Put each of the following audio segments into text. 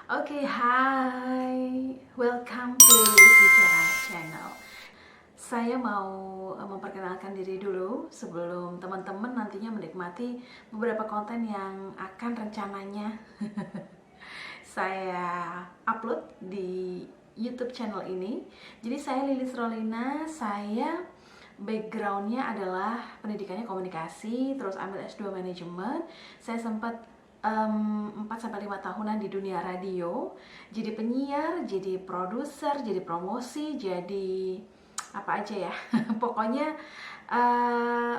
Oke, hai, welcome to Bicara Channel. Saya mau memperkenalkan diri dulu sebelum teman-teman nantinya menikmati beberapa konten yang akan rencananya saya upload di YouTube channel ini. Jadi saya Lilis Rolina, saya backgroundnya adalah pendidikannya komunikasi, terus ambil S2 manajemen. Saya sempat 4-5 tahunan di dunia radio, jadi penyiar, jadi produser, jadi promosi, jadi apa aja ya. Pokoknya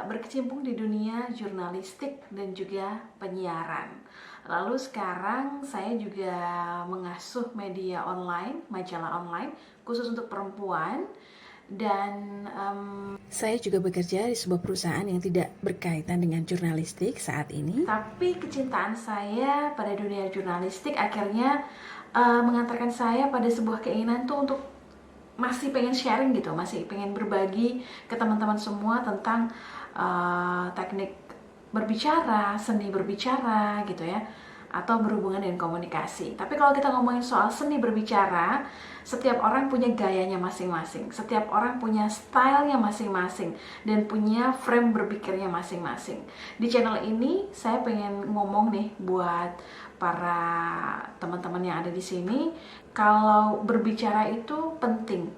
berkecimpung di dunia jurnalistik dan juga penyiaran. Lalu sekarang saya juga mengasuh media online, majalah online khusus untuk perempuan. Dan saya juga bekerja di sebuah perusahaan yang tidak berkaitan dengan jurnalistik saat ini. Tapi kecintaan saya pada dunia jurnalistik akhirnya mengantarkan saya pada sebuah keinginan tuh untuk masih pengen sharing gitu, masih pengen berbagi ke teman-teman semua tentang teknik berbicara, seni berbicara gitu ya, atau berhubungan dengan komunikasi. Tapi kalau kita ngomongin soal seni berbicara, setiap orang punya gayanya masing-masing, setiap orang punya stylenya masing-masing, dan punya frame berpikirnya masing-masing. Di channel ini saya pengen ngomong nih buat para teman-teman yang ada di sini, kalau berbicara itu penting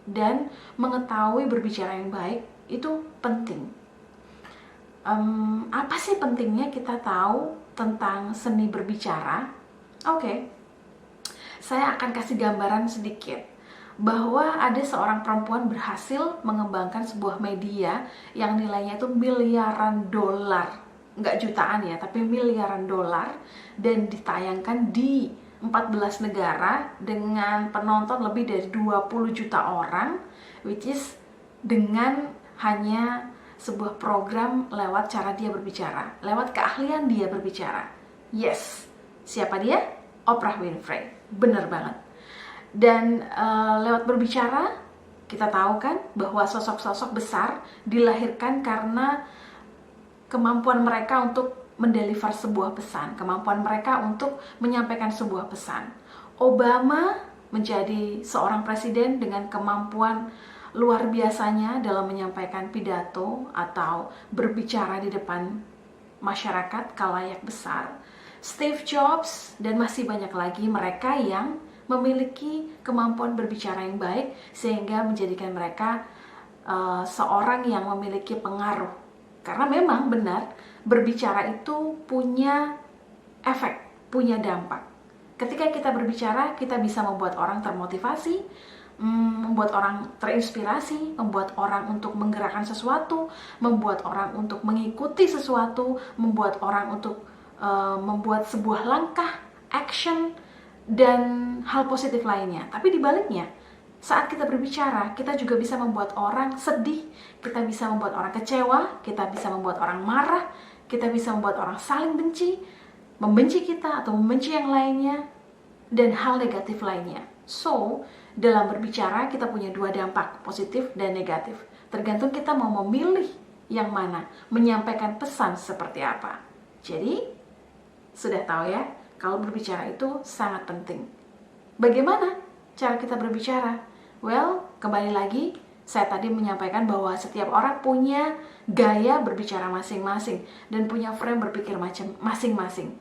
dan mengetahui berbicara yang baik itu penting. Apa sih pentingnya kita tahu tentang seni berbicara? Oke, saya akan kasih gambaran sedikit bahwa ada seorang perempuan berhasil mengembangkan sebuah media yang nilainya itu miliaran dolar, nggak jutaan ya, tapi miliaran dolar, dan ditayangkan di 14 negara dengan penonton lebih dari 20 juta orang, which is dengan hanya sebuah program lewat cara dia berbicara, lewat keahlian dia berbicara. Yes, siapa dia? Oprah Winfrey. Bener banget. Dan lewat berbicara, kita tahu kan bahwa sosok-sosok besar dilahirkan karena kemampuan mereka untuk mendeliver sebuah pesan, kemampuan mereka untuk menyampaikan sebuah pesan. Obama menjadi seorang presiden dengan kemampuan luar biasanya dalam menyampaikan pidato atau berbicara di depan masyarakat kalayak besar. Steve Jobs dan masih banyak lagi mereka yang memiliki kemampuan berbicara yang baik sehingga menjadikan mereka seorang yang memiliki pengaruh. Karena memang benar, berbicara itu punya efek, punya dampak. Ketika kita berbicara, kita bisa membuat orang termotivasi, membuat orang terinspirasi, membuat orang untuk menggerakkan sesuatu, membuat orang untuk mengikuti sesuatu, membuat orang untuk membuat sebuah langkah, action, dan hal positif lainnya. Tapi dibaliknya, saat kita berbicara, kita juga bisa membuat orang sedih, kita bisa membuat orang kecewa, kita bisa membuat orang marah, kita bisa membuat orang saling benci, membenci kita atau membenci yang lainnya, dan hal negatif lainnya. So, dalam berbicara kita punya dua dampak, positif dan negatif. Tergantung kita mau memilih yang mana, menyampaikan pesan seperti apa. Jadi, sudah tahu ya, kalau berbicara itu sangat penting. Bagaimana cara kita berbicara? Well, kembali lagi, saya tadi menyampaikan bahwa setiap orang punya gaya berbicara masing-masing dan punya frame berpikir masing-masing.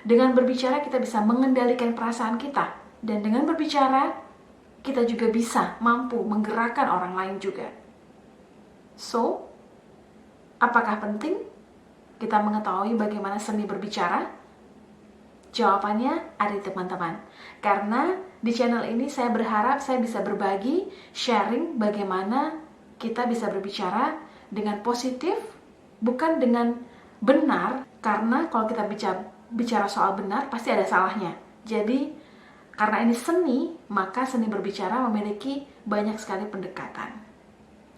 Dengan berbicara kita bisa mengendalikan perasaan kita, dan dengan berbicara kita juga bisa mampu menggerakkan orang lain juga. So, apakah penting kita mengetahui bagaimana seni berbicara? Jawabannya ada di teman-teman. Karena di channel ini saya berharap saya bisa berbagi, sharing bagaimana kita bisa berbicara dengan positif, bukan dengan benar. Karena kalau kita bicara soal benar, pasti ada salahnya. Jadi, karena ini seni, maka seni berbicara memiliki banyak sekali pendekatan.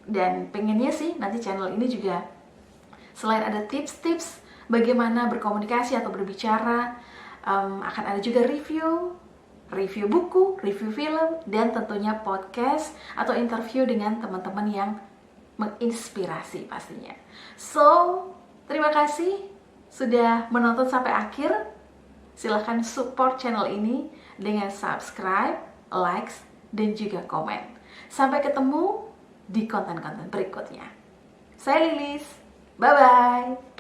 Dan pengennya sih nanti channel ini juga selain ada tips-tips bagaimana berkomunikasi atau berbicara, akan ada juga review buku, review film, dan tentunya podcast atau interview dengan teman-teman yang menginspirasi pastinya. So, terima kasih sudah menonton sampai akhir. silahkan support channel ini dengan subscribe, likes, dan juga komen. Sampai ketemu di konten-konten berikutnya. Saya Lilis, bye-bye.